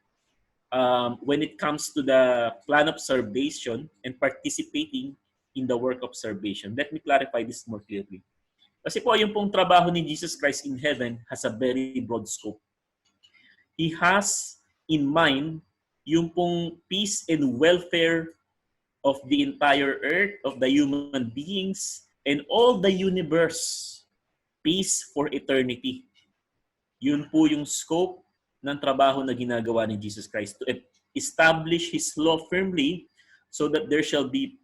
when it comes to the plan observation and participating in the work observation. Let me clarify this more clearly. Kasi po yung pong trabaho ni Jesus Christ in heaven has a very broad scope. He has in mind yung pong peace and welfare of the entire earth, of the human beings, and all the universe. Peace for eternity. Yun po yung scope ng trabaho na ginagawa ni Jesus Christ to establish His law firmly so that there shall be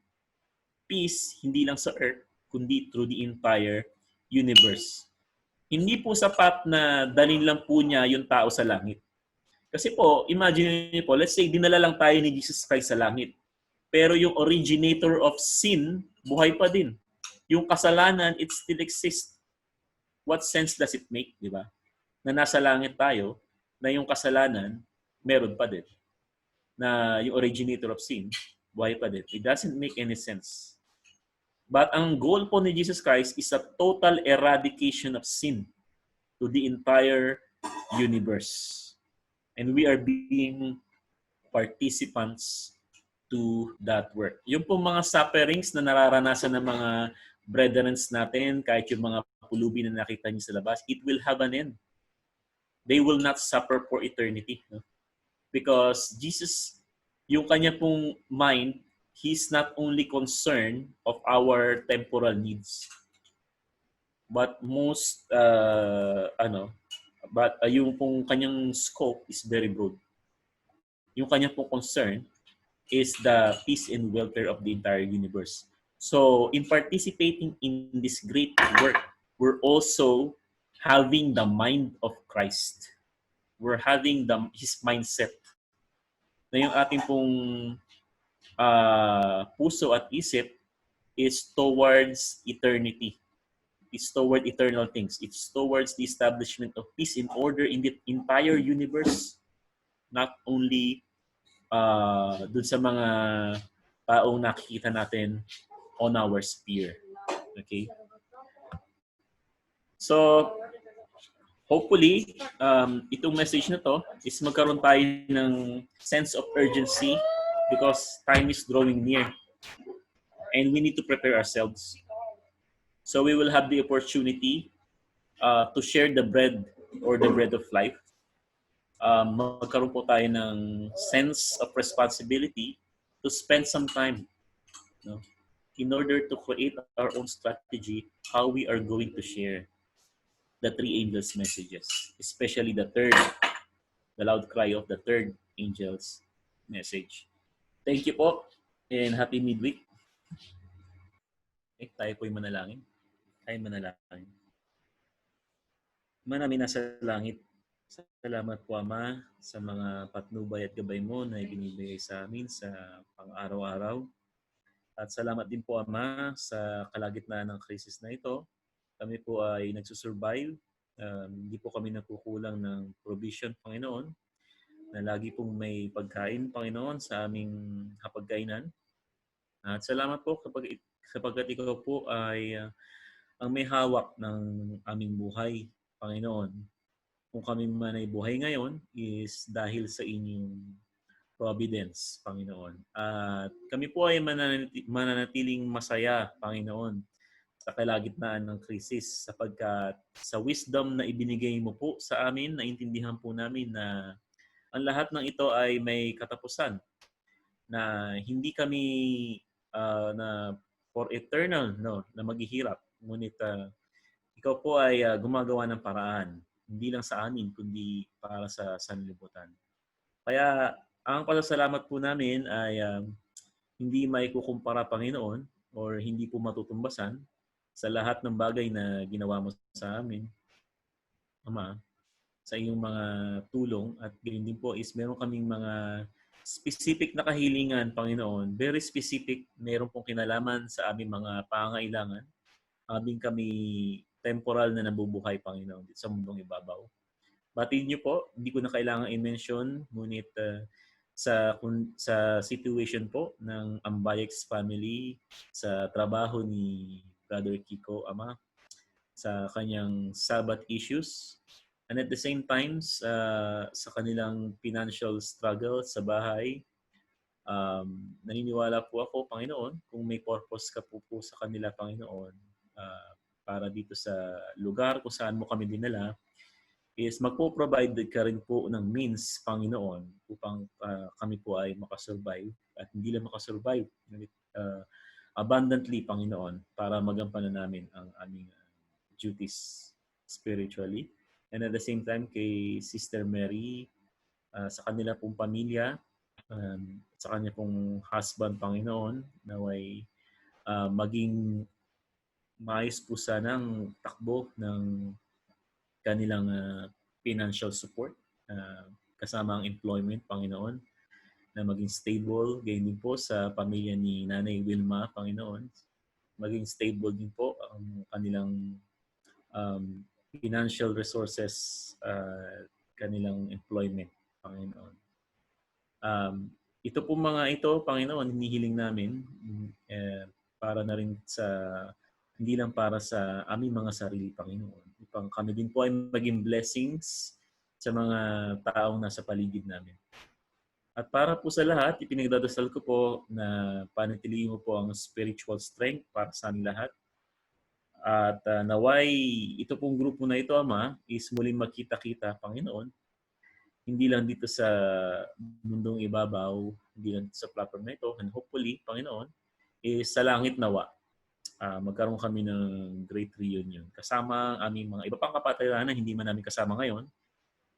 peace hindi lang sa earth kundi through the entire universe. Hindi po sapat na dalhin lang po niya yung tao sa langit. Kasi po, imagine niyo po, let's say dinala lang tayo ni Jesus Christ sa langit. Pero yung originator of sin, buhay pa din. Yung kasalanan, it still exists. What sense does it make, di ba? Na nasa langit tayo, na yung kasalanan, meron pa din. Na yung originator of sin, buhay pa din. It doesn't make any sense. But ang goal po ni Jesus Christ is a total eradication of sin to the entire universe. And we are being participants to that work. Yung pong mga sufferings na nararanasan ng mga brethren natin, kahit yung mga pulubi na nakita niyo sa labas, it will have an end. They will not suffer for eternity. No? Because Jesus, yung kanya pong mind, He's not only concerned of our temporal needs, but yung pong kanyang scope is very broad. Yung kanyang pong concern is the peace and welfare of the entire universe. So, in participating in this great work, we're also having the mind of Christ. We're having his mindset na yung ating pong puso at isip is towards eternity. It's toward eternal things. It's towards the establishment of peace and order in the entire universe, not only dun sa mga taong nakikita natin on our sphere. Okay? So, hopefully, itong message na to is magkaroon tayo ng sense of urgency because time is drawing near and we need to prepare ourselves. So we will have the opportunity to share the bread or the bread of life. Magkaroon po tayo ng sense of responsibility to spend some time, no, in order to create our own strategy how we are going to share the three angels' messages, especially the loud cry of the third angel's message. Thank you po and happy midweek. Tayo po'y manalangin. Tayo manalangin. Ama namin nasa langit, salamat po Ama sa mga patnubay at gabay mo na ibinibigay sa amin sa pang-araw-araw. At salamat din po Ama sa kalagitnaan ng krisis na ito. Kami po ay nagsusurvive. Hindi po kami nakukulang ng provision, Panginoon, na lagi pong may pagkain, Panginoon, sa aming hapagkainan. At salamat po sapagkat ikaw po ay ang may hawak ng aming buhay, Panginoon. Kung kami man ay buhay ngayon is dahil sa inyong providence, Panginoon. At kami po ay mananatiling masaya, Panginoon, sa kalagitnaan ng krisis sapagkat sa wisdom na ibinigay mo po sa amin, naintindihan po namin na ang lahat ng ito ay may katapusan, na hindi kami na for eternal, no, na maghihirap. Ngunit ikaw po ay gumagawa ng paraan, hindi lang sa amin, kundi para sa sanlibutan. Kaya ang pasasalamat po namin ay hindi may kukumpara, Panginoon, or hindi po matutumbasan sa lahat ng bagay na ginawa mo sa amin, Ama, sa iyong mga tulong. At ganyan din po is meron kaming mga specific na kahilingan, Panginoon. Very specific, meron pong kinalaman sa aming mga pangailangan. Aming kami temporal na nabubuhay, Panginoon, sa mundong ibabaw. Batid niyo po, hindi ko na kailangan i-mention, ngunit sa situation po ng Ambayek's family, sa trabaho ni Brother Kiko, Ama, sa kanyang Sabbath issues, and at the same time, sa kanilang financial struggle sa bahay, naniniwala po ako, Panginoon, kung may purpose ka po sa kanila, Panginoon, para dito sa lugar kung saan mo kami dinala, is magpo-provide ka rin po ng means, Panginoon, upang kami po ay makasurvive. At hindi lang makasurvive, abundantly, Panginoon, para magampanan namin ang aming duties spiritually. And at the same time, kay Sister Mary, sa kanila pong pamilya, sa kanya pong husband, Panginoon, naway maging maayos po sanang takbo ng kanilang financial support, kasama ang employment, Panginoon, na maging stable. Gayon din po sa pamilya ni Nanay Wilma, Panginoon. Maging stable din po ang kanilang financial resources, kanilang employment, Panginoon. Ito po mga ito, Panginoon, hinihiling namin para na rin sa, hindi lang para sa aming mga sarili, Panginoon. Upang kami din po ay maging blessings sa mga taong nasa paligid namin. At para po sa lahat, ipinagdadasal ko po na panatilihin mo po ang spiritual strength para sa aming lahat. At naway ito pong grupo na ito, Ama, is muling magkita-kita, Panginoon. Hindi lang dito sa mundong ibabaw, hindi lang sa platform na ito, and hopefully, Panginoon, is sa langit nawa. Magkaroon kami ng great reunion. Kasama ang aming mga iba pang kapatiran na hindi man namin kasama ngayon.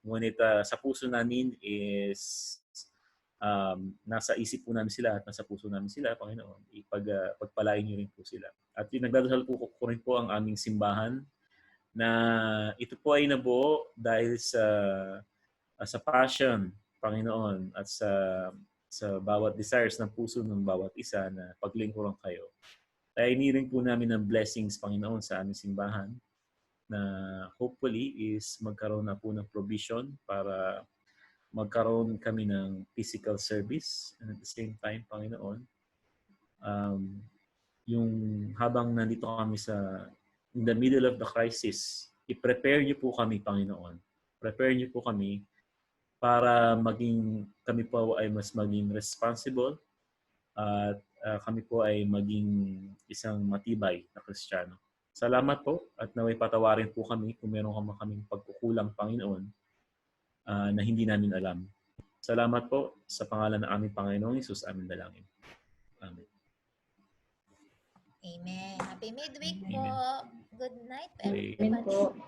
Ngunit sa puso namin is nasa isip po namin sila at nasa puso namin sila, Panginoon. Pagpalain niyo rin po sila. At nagdadasal po ko rin po ang aming simbahan na ito po ay nabuo dahil sa passion, Panginoon, at sa bawat desires ng puso ng bawat isa na paglingkuran kayo. Kaya iniring po namin ng blessings, Panginoon, sa aming simbahan na hopefully is magkaroon na po ng provision para magkaroon kami ng physical service, and at the same time, Panginoon, yung habang nandito kami in the middle of the crisis, i-prepare niyo po kami, Panginoon. Prepare niyo po kami para kami po ay mas maging responsible at kami po ay maging isang matibay na Kristiyano. Salamat po at naway patawarin po kami kung meron kaming pagkukulang, Panginoon, na hindi namin alam. Salamat po sa pangalan ng aming Panginoong Hesus, aming dalangin. Amen. Amen. Happy midweek Amen. po. Good night, Amen everybody.